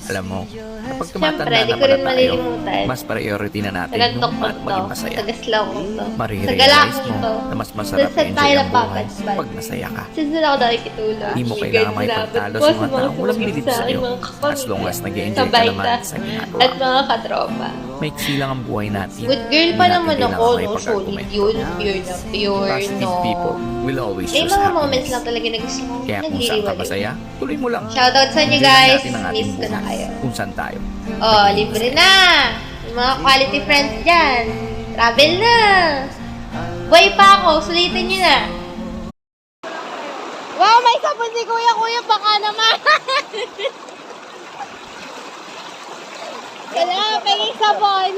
Alam mo, kapag Siyempre, tumatanda di na ko rin pala tayo, malilimutan. mas priority na natin yung Tagantok ko paano to. maging masaya. Tagaslaw ko to. Marirealize Tagalakong mo to. na mas masarap Saan i-enjoy tayo ang buhay napapagpag? pag masaya ka. Saan sila ako nakikitulog? Di mo kailangan makipagtalo sa mga taong walang bilib sa'yo as long as nag-enjoy ka naman sa ginagawa at mo. mga katropa. Maiksi lang ang buhay natin. Good girl Hindi pa natin naman kailangan ako, no? makipag-argumento. Solid yun. Pure na pure, Positive people no? will always May choose mga moments happiness. lang talaga na gusto ko Kaya kung saan ka nagdiriwalay. masaya, tuloy mo lang. Shoutout sa inyo Enjoy lang guys. natin ang ating Miss ko na buhay. kayo. Kung saan tayo. Oh, libre na! Yung mga quality friends dyan. Travel na! Buhay pa ako, sulitin nyo na. Wow, may sabon si Kuya. Kuya, baka naman. Kailangan penging sabon.